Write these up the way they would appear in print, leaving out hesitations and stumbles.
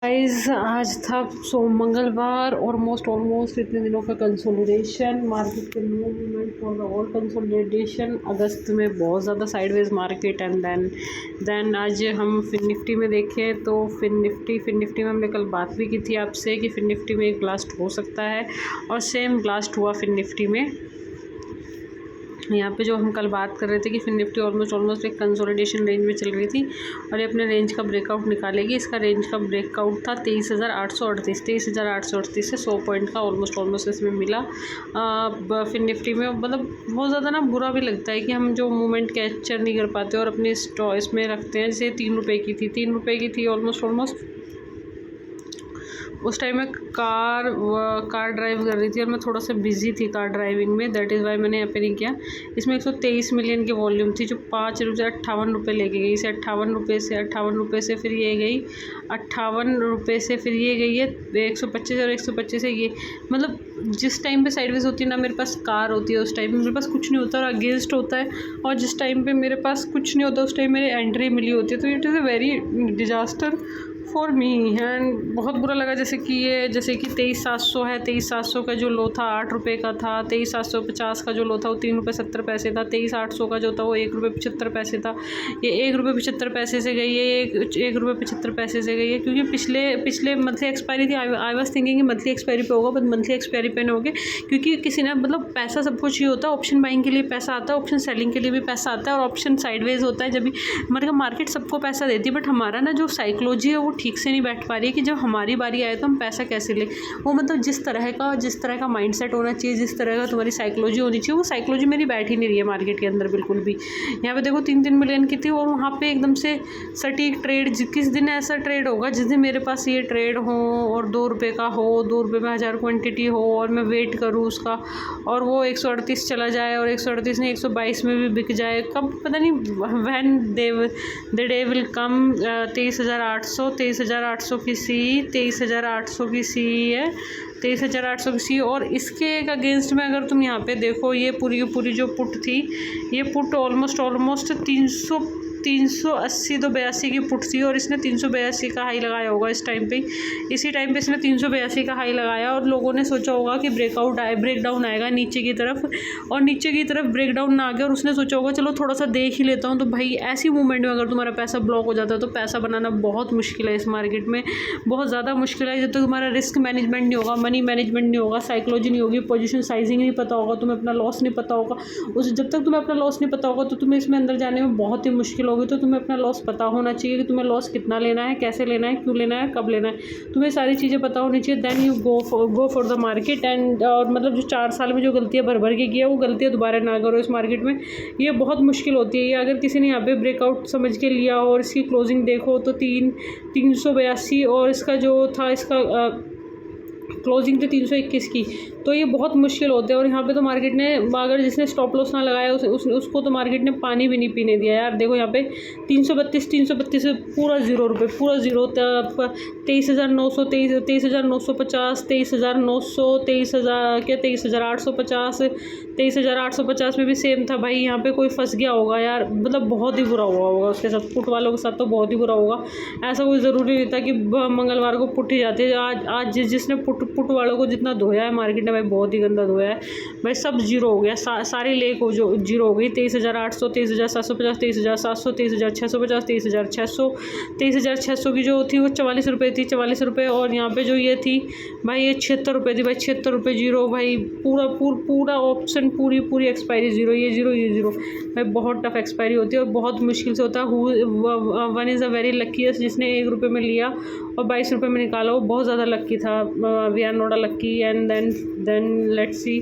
Guys आज था मंगलवार ऑलमोस्ट इतने दिनों का कंसोलिडेशन मार्केट के new movement for the all consolidation. अगस्त में बहुत ज़्यादा साइडवेज मार्केट एंड देन आज हम फिन निफ्टी में देखें तो फिन निफ्टी में हमने कल बात भी की थी आपसे कि फिन निफ्टी में एक ब्लास्ट हो सकता है और सेम ब्लास्ट हुआ फिन निफ्टी में। यहाँ पे जो हम कल बात कर रहे थे कि फिन निफ्टी ऑलमोस्ट एक कंसोलिडेशन रेंज में चल रही थी और ये अपने रेंज का ब्रेकआउट निकालेगी। इसका रेंज का ब्रेकआउट था 23,838 से 100 पॉइंट का ऑलमोस्ट इसमें मिला फिन निफ्टी में। मतलब बहुत ज़्यादा ना बुरा भी लगता है कि हम जो मूवमेंट कैप्चर नहीं कर पाते और अपने इसमें रखते हैं। जैसे 3 रुपये की थी ऑलमोस्ट उस टाइम मैं कार ड्राइव कर रही थी और मैं थोड़ा सा बिजी थी कार ड्राइविंग में, दैट इज़ वाई मैंने यहाँ पे नहीं किया। इसमें 123 मिलियन की वॉल्यूम थी जो 58 रुपये लेके गई। इसे 58 रुपये से फिर ये गई 58 रुपये से फिर ये गई है 125 और 125 से ये। मतलब जिस टाइम पे साइडवेज होती है ना, मेरे पास कार होती है उस टाइम पे मेरे पास कुछ नहीं होता और अगेंस्ट होता है, और जिस टाइम पे मेरे पास कुछ नहीं होता उस टाइम मेरी एंट्री मिली होती है। तो it is a very disaster for me and बहुत बुरा लगा। जैसे कि 23,700 है, 23,700 का जो लो था 8 रुपये का था, 23,750 का जो लो था वो 3 रुपये 70 पैसे था, 23,800 का जो था वो 1 रुपये 75 पैसे था। ये 1 रुपये 75 पैसे से गई है, 1 रुपये 75 पैसे से गई है क्योंकि पिछले मंथली एक्सपायरी थी। आई वाज थिंकिंग कि मंथली एक्सपायरी पे होगा, बट मंथली एक्सपायरी पे नहीं होगी क्योंकि किसी ने मतलब पैसा सब कुछ ही होता है। ऑप्शन बाइंग के लिए पैसा आता है, ऑप्शन सेलिंग के लिए भी पैसा आता है और ऑप्शन साइडवेज होता है। जब भी मतलब मार्केट सबको पैसा देती है, बट हमारा ना जो साइकोलॉजी है वो ठीक से नहीं बैठ पा रही है कि जब हमारी बारी आए तो हम पैसा कैसे लें। वो मतलब जिस तरह का माइंडसेट होना चाहिए, जिस तरह का तुम्हारी साइकोलॉजी होनी चाहिए, वो साइकोलॉजी मेरी बैठ ही नहीं रही है मार्केट के अंदर बिल्कुल भी। यहाँ पे देखो 3 मिलियन की थी और वहाँ पे एकदम से सटीक ट्रेड। किस दिन ऐसा ट्रेड होगा जिस दिन मेरे पास ये ट्रेड हो और 2 रुपये का हो, 2 रुपये में 1000 क्वान्टिटी हो और मैं वेट करूँ उसका और वो 138 चला जाए और 138 नहीं 122 में भी बिक जाए। कब पता नहीं when the day will come. 23,800 की सी, 23,800 की सी है, 23,800 की सी। और इसके एक अगेंस्ट में अगर तुम यहाँ पे देखो, ये पूरी की पूरी जो पुट थी, ये पुट ऑलमोस्ट 380 तो 82 की पुट थी और इसने 382 का हाई लगाया होगा इस टाइम पे। इसी टाइम पे इसने 382 का हाई लगाया और लोगों ने सोचा होगा कि ब्रेकडाउन आएगा नीचे की तरफ, और नीचे की तरफ ब्रेकडाउन ना आ गया और उसने सोचा होगा चलो थोड़ा सा देख ही लेता हूँ। तो भाई ऐसी मूवमेंट में अगर तुम्हारा पैसा ब्लॉक हो जाता है तो पैसा बनाना बहुत मुश्किल है इस मार्केट में, बहुत ज़्यादा मुश्किल है। जब तक तुम्हारा रिस्क मैनेजमेंट नहीं होगा, मनी मैनेजमेंट नहीं होगा, साइकोलॉजी नहीं होगी, पोजीशन साइजिंग नहीं पता होगा, तुम्हें अपना लॉस नहीं पता होगा, जब तक तुम्हें अपना लॉस नहीं पता होगा तो तुम्हें इसमें अंदर जाने में बहुत ही मुश्किल होगी। तो तुम्हें अपना लॉस पता होना चाहिए कि तुम्हें लॉस कितना लेना है, कैसे लेना है, क्यों लेना है, कब लेना है, तुम्हें सारी चीज़ें पता होनी चाहिए। Then you go for the market and और मतलब जो 4 साल में जो गलतियाँ भर के किया वो गलतियाँ दोबारा ना करो इस मार्केट में। ये बहुत मुश्किल होती है। ये अगर किसी ने यहाँ पे ब्रेकआउट समझ के लिया और इसकी क्लोजिंग देखो तो 382 और इसका जो था इसका क्लोजिंग थी 321 की, तो ये बहुत मुश्किल होते हैं। और यहाँ पे तो मार्केट ने अगर जिसने स्टॉप लॉस ना लगाया उसको तो मार्केट ने पानी भी नहीं पीने दिया यार। देखो यहाँ पे 332 से पूरा 0 रुपये, पूरा 0 तक 23,900, 23,950, 23,900, 23,850, 23,850 में भी सेम था भाई। यहाँ पे कोई फंस गया होगा यार, मतलब बहुत ही बुरा हुआ होगा उसके साथ, पुट वालों के साथ तो बहुत ही बुरा होगा। ऐसा कोई ज़रूरी नहीं था कि मंगलवार को पुट ही जाते। आज जिसने पुट वालों को जितना धोया है मार्केट ने भाई, बहुत ही गंदा धोया है भाई। सब जीरो हो गया, सारी लेक हो जो जीरो हो गई। 23,800, 23,750, 23,700, 23,650, 23,600, 23,600 की जो थी वो 44 रुपये थी, 44 रुपये। और यहाँ पे जो ये थी भाई ये 76 रुपये थी भाई, 76 रुपये जीरो भाई। पूरा ऑप्शन पूरी एक्सपायरी जीरो, ये जीरो भाई। बहुत टफ एक्सपायरी होती है और बहुत मुश्किल से होता है। One is a very luckiest जिसने 1 रुपये में लिया और 22 रुपये में निकाला, वो बहुत ज़्यादा लक्की था। We are not a lucky and then let's see.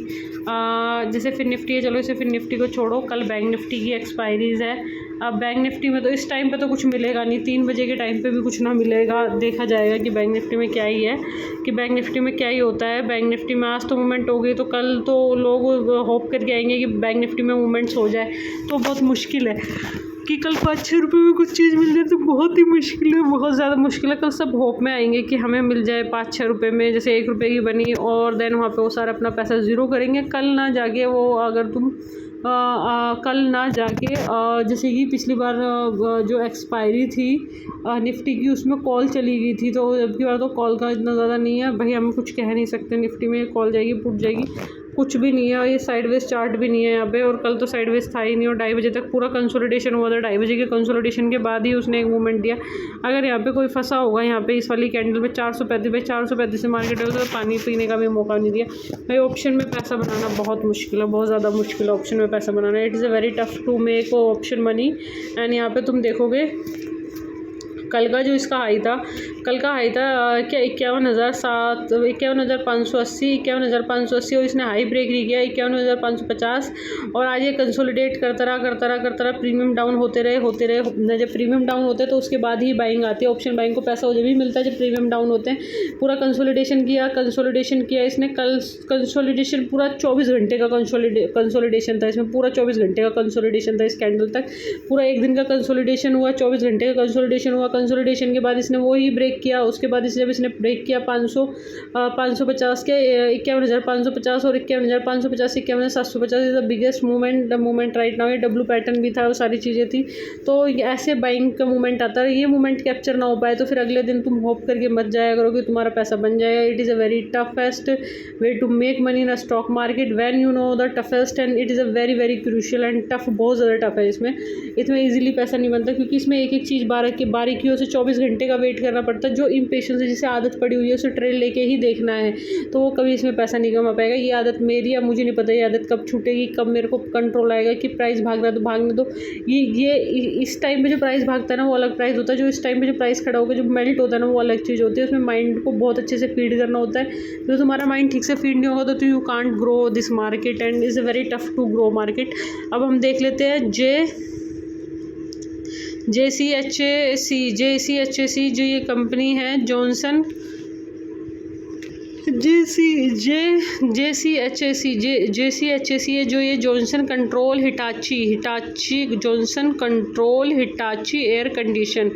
जैसे फिर निफ्टी है, चलो इसे फिर निफ्टी को छोड़ो, कल बैंक निफ्टी की एक्सपायरीज़ है। अब बैंक निफ्टी में तो इस टाइम पे तो कुछ मिलेगा नहीं, 3 बजे के टाइम पे भी कुछ ना मिलेगा। देखा जाएगा कि बैंक निफ्टी में क्या ही है, कि बैंक निफ्टी में क्या ही होता है। बैंक निफ्टी में आज तो मूवमेंट हो गई तो कल तो लोग होप करके आएंगे कि बैंक निफ्टी में मूवमेंट्स हो जाए, तो बहुत मुश्किल है कि कल 5-6 रुपये में कुछ चीज़ मिल जाए तो बहुत ही मुश्किल है, बहुत ज़्यादा मुश्किल है। कल सब होप में आएंगे कि हमें मिल जाए 5-6 रुपये में, जैसे 1 रुपये की बनी और देन वहाँ पे वो सारा अपना पैसा ज़ीरो करेंगे। कल ना जाके वो अगर तुम कल ना जाके जैसे कि पिछली बार जो एक्सपायरी थी निफ्टी की उसमें कॉल चली गई थी, तो अब की बार तो कॉल का इतना ज़्यादा नहीं है भाई, हम कुछ कह नहीं सकते निफ्टी में कॉल जाएगी पुट जाएगी, कुछ भी नहीं है। और ये साइडवेज चार्ट भी नहीं है यहाँ पे, और कल तो साइडवेज था ही नहीं, और 2:30 बजे तक पूरा कंसोलिडेशन हुआ था। 2:30 बजे के कंसोलिडेशन के बाद ही उसने एक मूवमेंट दिया। अगर यहाँ पे कोई फंसा होगा यहाँ पे इस वाली कैंडल में 435 से मार्केट है, तो पानी पीने का भी मौका नहीं दिया भाई। ऑप्शन में पैसा बनाना बहुत मुश्किल है, बहुत ज़्यादा मुश्किल है ऑप्शन में पैसा बनाना। It is a very tough to make option money. And यहाँ पे तुम देखोगे कल का जो इसका हाई था, कल का हाई था क्या 51,580, 51,580 और इसने हाई ब्रेक नहीं किया 51,550। और आज ये कंसोलिडेट करता रहा प्रीमियम डाउन होते रहे। जब प्रीमियम डाउन होते हैं तो उसके बाद ही बाइंग आती है। ऑप्शन बाइंग को पैसा जब भी मिलता है जब प्रीमियम डाउन होते हैं। पूरा कंसोलिडेशन किया इसने। कल कंसोलिडेशन पूरा 24 घंटे का कंसोलिडेशन था इसमें, पूरा 24 घंटे का कंसोलिडेशन था इस कैंडल तक। पूरा एक दिन का कंसोलिडेशन हुआ, 24 घंटे का कंसोलिडेशन हुआ। कंसोलिडेशन के बाद इसने वही ब्रेक किया। उसके बाद जब इसने ब्रेक किया 550 के 51,550 और 51,550 से 51,750 is the biggest movement right now. ये डब्लू पैटर्न भी था, वो सारी चीज़ें थी। तो ऐसे बाइंग का मूवमेंट आता है। ये मूवमेंट कैप्चर ना हो पाए तो फिर अगले दिन तुम होप करके मत जाया करो कि तुम्हारा पैसा बन जाएगा। It is a very toughest way to make money in a stock market when you know the toughest, and it is a very very crucial and tough, बहुत ज़्यादा टफ है इसमें ईजिली पैसा नहीं बनता, क्योंकि इसमें एक एक चीज़ बारीकियों से 24 घंटे का वेट करना पड़ता है। जो इम्पेशेंस है, जिसे आदत पड़ी हुई है उसे ट्रेड लेके ही देखना है, तो वो कभी इसमें पैसा नहीं कमा पाएगा। ये आदत मेरी है, मुझे नहीं पता ये आदत कब छूटेगी, कब मेरे को कंट्रोल आएगा कि प्राइस भाग रहा है तो भागने दो। ये इस टाइम पे जो प्राइस भागता है ना वो अलग प्राइस होता है, जो इस टाइम पे जो प्राइस खड़ा होकर जो मेल्ट होता है ना वो अलग चीज़ होती है। उसमें माइंड को बहुत अच्छे से फीड करना होता है। जो तुम्हारा माइंड ठीक से फीड नहीं होगा तो you can't grow this market and is a very tough to grow market. अब हम देख लेते हैं JCHAC जो ये कंपनी है जॉनसन JCHAC है जो ये Johnson control Hitachi air condition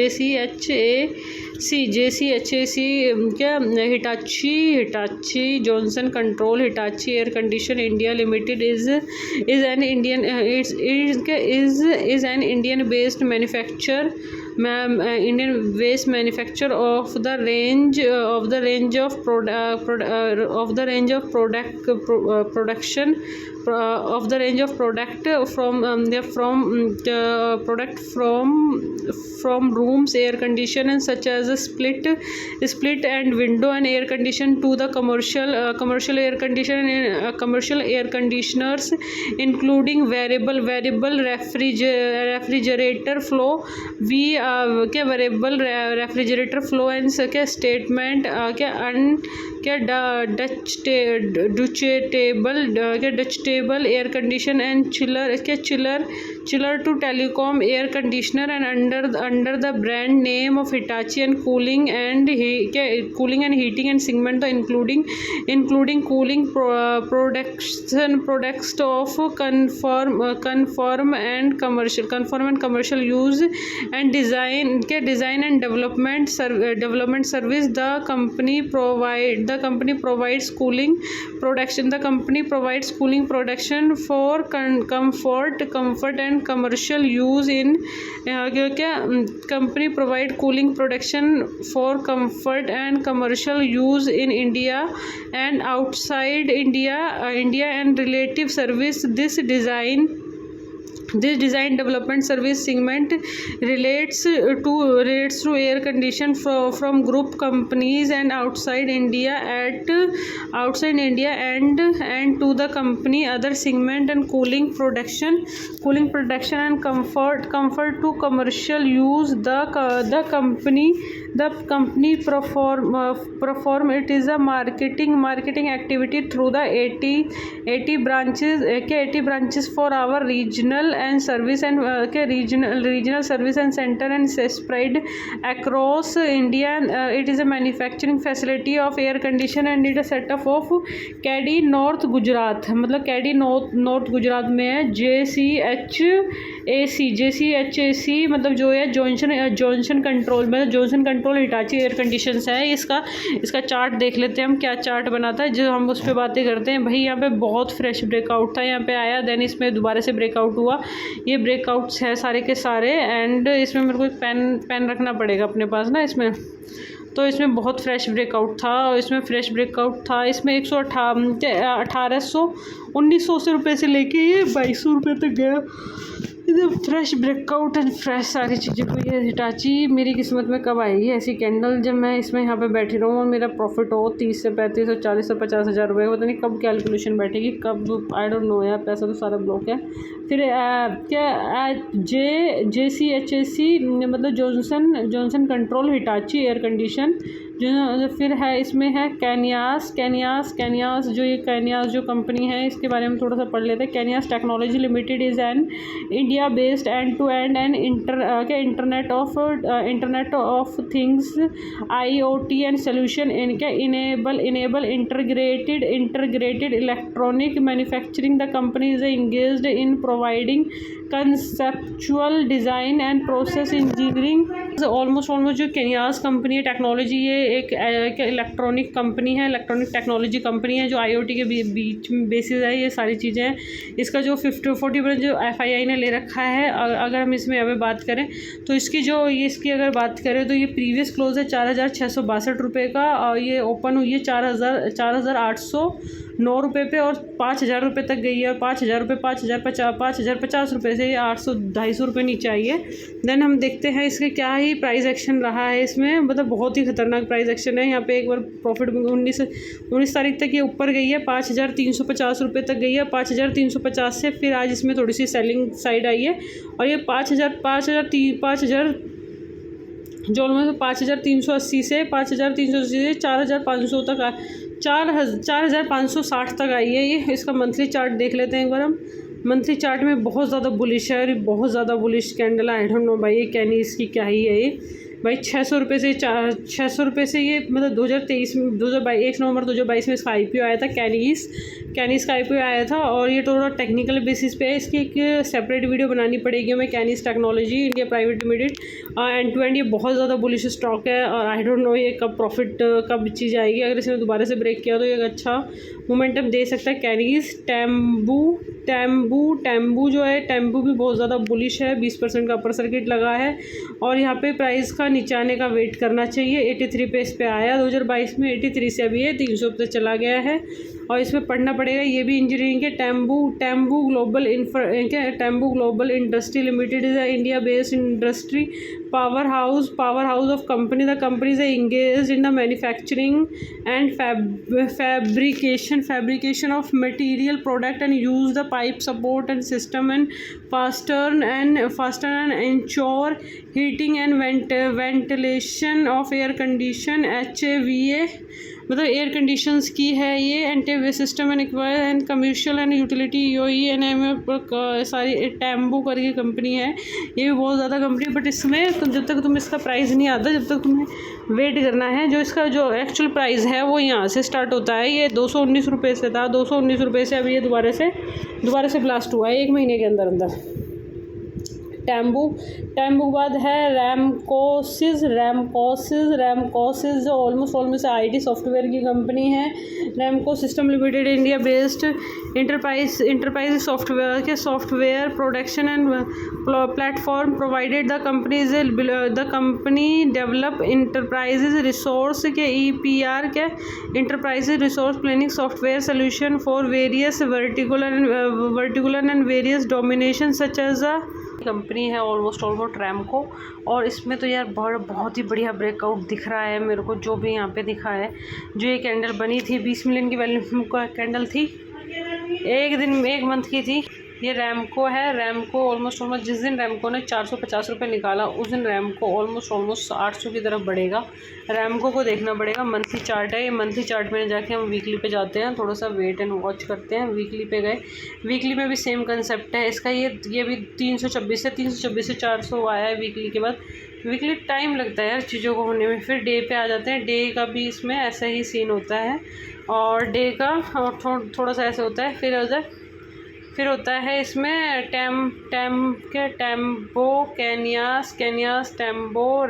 JCHAC क्या Hitachi Johnson control Hitachi air condition India limited is an Indian based manufacture of the range of product from rooms air condition and such as a split and window and air condition to the commercial air conditioners including variable refrigerator flow variable refrigerator flow and statement Dutch table air condition and chiller to telecom air conditioner and under the brand name of Hitachi and cooling and heating and segment including cooling products of conform and commercial use and design and development service. The company provides cooling production for comfort and commercial use in company provide cooling production for comfort and commercial use in India and outside India and relative service. This design development service segment relates to air condition from group companies and outside India and to the company other segment and cooling production and comfort to commercial use. The company perform it is a marketing activity through the 80 branches for our regional and service and regional service and center and spread across India. It is a manufacturing facility of air condition and it is a setup of Keady North Gujarat, मतलब Keady North Gujarat में है. JCHAC मतलब जो है Johnson control, मतलब Johnson control control Hitachi air conditions है। इसका chart देख लेते हैं हम, क्या चार्ट बनाता है, जो हम उस पर बातें करते हैं। भाई यहाँ पे बहुत फ्रेश ब्रेकआउट था, यहाँ पे आया, देन इसमें दोबारा से ब्रेकआउट हुआ। ये ब्रेकआउट्स है सारे के सारे। एंड इसमें मेरे को एक पेन रखना पड़ेगा अपने पास ना इसमें। तो इसमें बहुत फ्रेश ब्रेकआउट था, और इसमें फ्रेश ब्रेकआउट था। इसमें 1900 रुपये से लेके ये 2200 रुपये तक गया। एकदम फ्रेश ब्रेकआउट एंड फ्रेश सारी चीज़ें। को ये हिटाची मेरी किस्मत में कब आएगी ऐसी कैंडल, जब मैं इसमें यहाँ पे बैठी रहूँ और मेरा प्रॉफिट हो 30 से 35 से 40 से 50 हज़ार रुपये। पता नहीं कब कैलकुलेशन बैठेगी, कब, आई डोंट नो यार, पैसा तो सारा ब्लॉक है। फिर क्या JCHAC मतलब Johnson control Hitachi air condition. जो फिर है इसमें है कैनियास जो ये कैनियास जो कंपनी है, इसके बारे में थोड़ा सा पढ़ लेते हैं। Kaynes technology limited is an India based end to end and internet of things IoT and solution इनके enable integrated electronic manufacturing. The company is engaged in providing conceptual design and process engineering. Almost जो Kaynes company है technology, ये एक electronic company है, electronic technology company है जो IoT के बीच में बेसिस है ये सारी चीज़ें हैं। इसका जो 40% जो FII ने ले रखा है, अगर हम इसमें अभी बात करें तो इसकी अगर बात करें तो ये प्रीवियस क्लोज है 4662 रुपये का, और ये ओपन हुई है 4809 रुपये पे, और 5000 रुपये तक गई है। और 5000 रुपये 5050 रुपये से ये 250 रुपये नीचे आई है। देन हम देखते हैं इसके क्या ही प्राइस एक्शन रहा है इसमें, मतलब बहुत ही खतरनाक प्राइस एक्शन है। यहाँ पे एक बार प्रॉफिट 19 तारीख तक ये ऊपर गई है, 5350 रुपये तक गई है। 5350 से फिर आज इसमें थोड़ी सी सेलिंग साइड आई है, और ये 5000 जो ऑलमोस्ट 5380 से 4500 तक 4560 तक आई है ये। इसका मंथली चार्ट देख लेते हैं एक बार हम। मंथली चार्ट में बहुत ज़्यादा बुलिश है, और बहुत ज़्यादा बुलिश कैंडल है। आई डोंट नो भाई ये कैनी इसकी क्या ही है ये भाई। 600 रुपये से 600 रुपये से ये मतलब 2023 में 1 नवंबर 2022 में इसका IPO आया था। कैनीस का IPO आया था, और ये थोड़ा टेक्निकल बेसिस पे है। इसकी एक सेपरेट वीडियो बनानी पड़ेगी हमें। Kaynes technology India private limited end to end ये बहुत ज़्यादा बुलिश स्टॉक है, और आई डोंट नो ये कब प्रॉफिट कब चीज़ आएगी। अगर इसने दोबारा से ब्रेक किया तो ये अच्छा मोमेंटम दे सकता है। कैनीस टेम्बू जो है, टेम्बू भी बहुत ज़्यादा बुलिश है, 20% का अपर सर्किट लगा है, और यहाँ पे प्राइस का नीचे आने का वेट करना चाहिए। 83 पे इस पे आया 2022 में, 83 से अभी ये 300 पे चला गया है। और इसमें पढ़ना पड़ेगा, ये भी इंजीनियरिंग के Tembo global industry limited is India based industry power house of company. The company is engaged in the manufacturing and fabrication of material product and use the pipe support and system and faster and ensure heating and ventilation of air condition HAVA मतलब air conditions की है ये। Anti system and commercial and utility EOE सारी टेम्बू करके company है, ये भी बहुत ज़्यादा कंपनी। बट इसमें जब तक तुम इसका प्राइस नहीं आता, जब तक तुम्हें वेट करना है। जो इसका जो एक्चुअल प्राइस है वो यहाँ से स्टार्ट होता है। ये 219 रुपये से था, 219 रुपये से अभी ये दोबारा से ब्लास्ट हुआ है 1 महीने के अंदर। टेम्बू के बाद है रैमकोसिस जो ऑलमोस्ट IT सॉफ्टवेयर की कंपनी है। Ramco system limited India based enterprise software production and platform provided. The company develop enterprises resource के EPR के enterprise resource planning software solution for various vertical and various domination such as a company है almost Ramco. और इसमें तो यार बहुत ही बढ़िया breakout दिख रहा है मेरे को, जो भी यहाँ पे दिखा है। जो ये कैंडल बनी थी 20 मिलियन की वैल्यू का कैंडल थी, एक मंथ की थी। ये रैमको है। रैमको ऑलमोस्ट जिस दिन रैमको ने 450 रुपये निकाला, उस दिन रैमको ऑलमोस्ट 800 की तरफ बढ़ेगा। रैमको को देखना पड़ेगा। मंथली चार्ट है ये। मंथली चार्ट में जाके हम वीकली पे जाते हैं, थोड़ा सा वेट एंड वॉच करते हैं। वीकली पे गए, वीकली में भी सेम कंसेप्ट है इसका। ये भी 326 से 400 आया है वीकली के बाद। वीकली टाइम लगता है यार चीज़ों को होने में। फिर डे पे आ जाते हैं। डे का भी इसमें ऐसा ही सीन होता है, और डे का और थोड़ा सा ऐसे होता है। फिर होता है इसमें टेम्बो कैनियास टेम्बो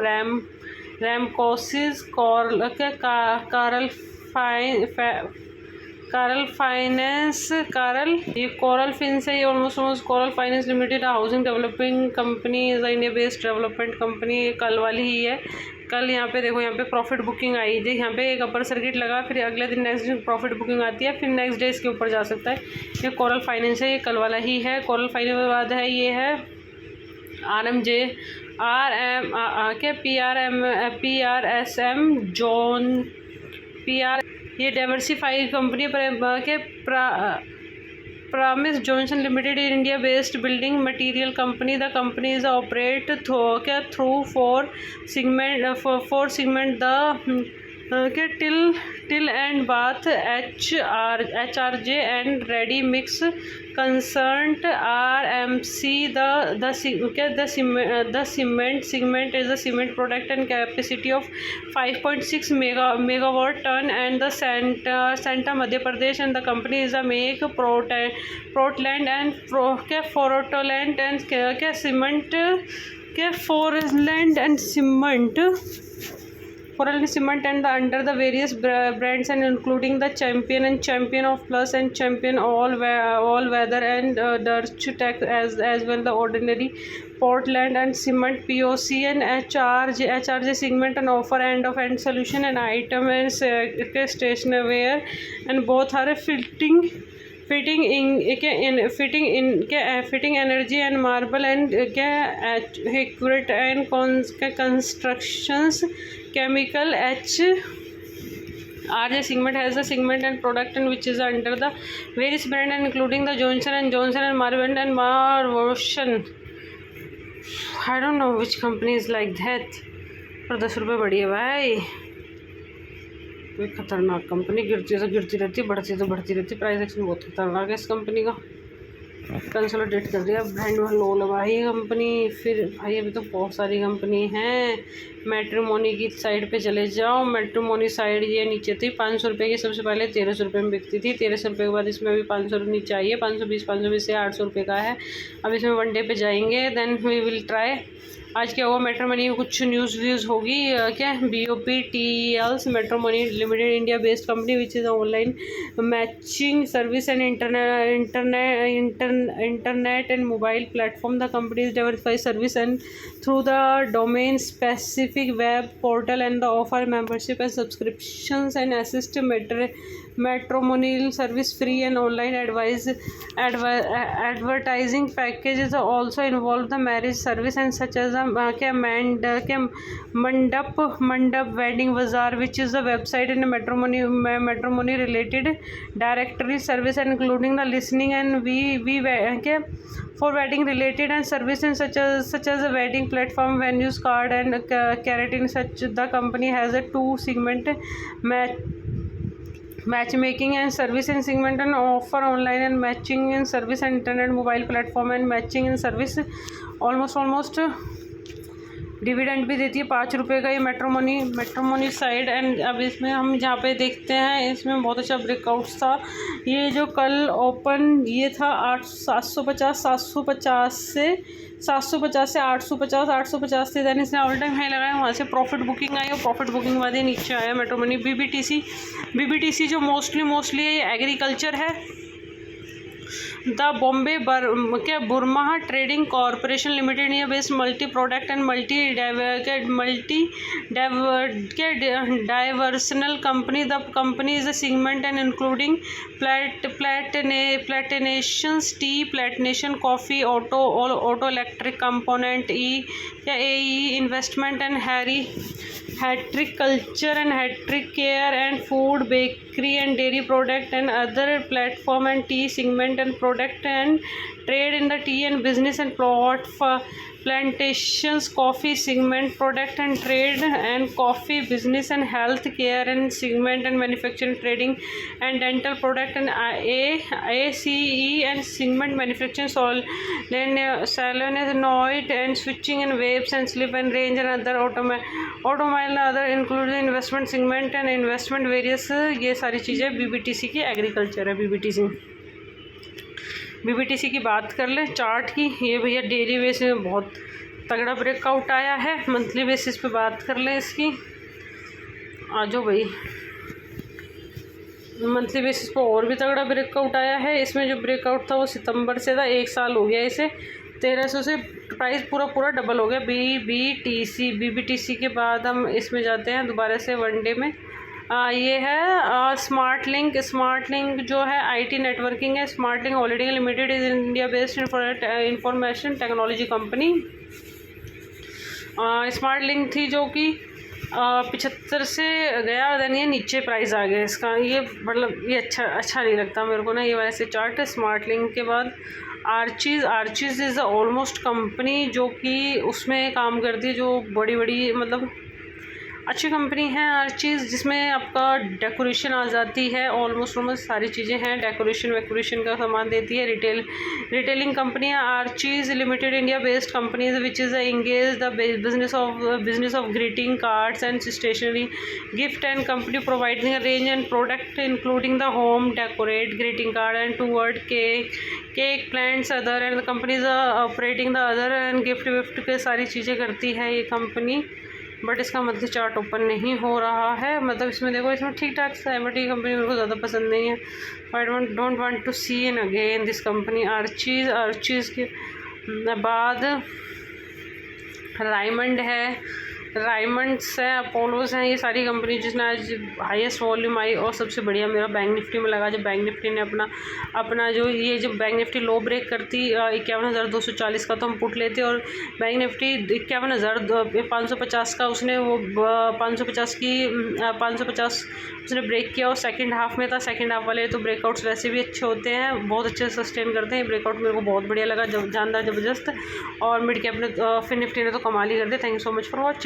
रैमकोसिस, ये कोरल फिन्स है। ये almost coral finance limited housing developing company, India based development company, कल वाली ही है। कल यहाँ पे देखो, यहाँ पे प्रॉफिट बुकिंग आई थी, यहाँ पे एक अपर सर्किट लगा, फिर अगले दिन नेक्स्ट दिन प्रॉफिट बुकिंग आती है, फिर नेक्स्ट डे इसके ऊपर जा सकता है। ये कोरल फाइनेंस है, ये कल वाला ही है। कोरल फाइनेंस के बाद है, ये है PRSM जोन PR। ये डाइवर्सिफाइड कंपनी के Pramis Johnson Limited in India based building material company. The company is operate through four segment the till and bath HRJ and ready mix concerned RMC. The cement segment is a cement product and capacity of 5.6 megawatt ton and the Santa Madhya Pradesh, and the company is a make Portland and Portland and cement Portland cement and under the various brands and including the Champion and Champion of Plus and Champion all weather and Dutch Tech as well the ordinary Portland and cement POC and HRJ segment and offer end of end solution and item and stationery, and both are fitting energy and marble and accurate and constructions chemical. RJ segment has the segment and product and which is under the various brand and including the Johnson and Marvel and Marvoshan. I don't know which company is like that, पर 10 रुपये बढ़ी है भाई। कोई खतरनाक company, गिरती तो गिरती रहती, बढ़ती तो बढ़ती रहती। प्राइस एक्शन बहुत खतरनाक है इस कंपनी का। कंसोलिडेट कर दिया, ब्रांड में लो लगा ही कंपनी। फिर भाई अभी तो बहुत सारी कंपनी हैं। मैट्रिमोनी की साइड पे चले जाओ, मैट्रिमोनी साइड ये नीचे थी 500 रुपये की, सबसे पहले 1300 रुपये में बिकती थी। 1300 रुपये के बाद इसमें अभी 500 नीचे आई है, 520 से 800 रुपये का है। अब इसमें वन डे पे जाएंगे, देन वी विल ट्राई। आज क्या हुआ, मैट्रिमोनी में कुछ न्यूज़ व्यूज़ होगी क्या। BOPTELs matrimony limited India based company which is online matching service and internet and mobile platform. The company is diversified service and through the domain specific web portal and the offer membership and subscriptions and assist matrimonial service free and online advertising packages also involve the marriage service and such as mandap wedding bazaar, which is the website and matrimony related directory service and including the listening and for wedding related and services such as a wedding platform, venues, card and keratin. Such the company has a 2 segment matchmaking and service and segment and offer online and matching and service and internet mobile platform and matching and service almost dividend भी देती है 5 रुपये का ये matrimony side. And अब इसमें हम जहाँ पे देखते हैं, इसमें बहुत अच्छा ब्रेकआउट था। ये जो कल ओपन ये था 750 से 850 थे, दैन इसने ऑल टाइम हाई लगाया, वहाँ से प्रॉफिट बुकिंग आई और प्रॉफिट बुकिंग बाद ये नीचे आया मैट्रिमोनी। BBTC जो मोस्टली एग्रीकल्चर है। The Bombay Burmah trading corporation limited ये based multi product and multi diversional company. The company is a segment and including plantations tea, plantation coffee, auto electric component AE investment and horticulture and Hattrick care and food, bakery and dairy product and other platform and tea segment and product and trade in the tea and business and plantations, coffee segment, product and trade and coffee business and health care and segment and manufacturing trading and dental product and ACE and segment manufacturing solenoid and switching and waves and slip and range and other automobile other including investment segment and investment various। ये सारी चीज़ें BBTC की agriculture है। BBTC की बात कर लें chart की। ये भैया डेली बेस में बहुत तगड़ा ब्रेकआउट आया है। मंथली बेसिस पे बात कर लें इसकी, आ जाओ भाई। मंथली बेसिस पे और भी तगड़ा ब्रेकआउट आया है। इसमें जो ब्रेकआउट था वो सितंबर से था, 1 साल हो गया इसे। 1300 से प्राइस पूरा डबल हो गया। BBTC के बाद हम इसमें जाते हैं दोबारा से वन डे में। ये है स्मार्ट लिंक जो है IT नेटवर्किंग है। Smart link holding limited is India based information technology company. Smart link थी जो कि 75 से गया, देन ये नीचे प्राइस आ गया इसका। ये मतलब ये अच्छा नहीं लगता मेरे को ना ये वैसे चार्ट। स्मार्ट लिंक के बाद आर्चीज़ इज़ ऑलमोस्ट कंपनी जो कि उसमें काम करती है, जो बड़ी मतलब अच्छी कंपनी है आर्चीज़, जिसमें आपका डेकोरेशन आ जाती है। ऑलमोस्ट सारी चीज़ें हैं, डेकोरेशन का सामान देती है। रिटेलिंग कंपनी है Archies limited, India based companies which is engage the business of greeting cards and stationery gift and company providing a range and product including the home decorate greeting card and toward cake plants other and the companies operating the other and gift के सारी चीज़ें करती है ये कंपनी। But इसका monthly chart open नहीं हो रहा है। मतलब इसमें देखो, इसमें ठीक ठाक सा है, बट ये कंपनी मेरे को ज़्यादा पसंद नहीं है। I don't want to see in again this company. Archies के बाद रायमंड्स है, अपोलोज़ हैं, ये सारी कंपनी जिसने आज हाईएस्ट वॉल्यूम आई। और सबसे बढ़िया मेरा बैंक निफ्टी में लगा, जब बैंक निफ्टी ने अपना जो बैंक निफ्टी लो ब्रेक करती 51,240 का तो हम पुट लेते, और बैंक निफ्टी 51,550 का उसने वो 550 उसने ब्रेक किया और सेकंड हाफ में था। सेकंड हाफ वाले तो ब्रेकआउट्स वैसे भी अच्छे होते हैं, बहुत अच्छे सस्टेन करते हैं। ब्रेकआउट मेरे को बहुत बढ़िया लगा, जानदार ज़बरदस्त। और मिड कैप ने फिर निफ्टी ने तो कमाल ही कर दिया। Thank you so much for watching.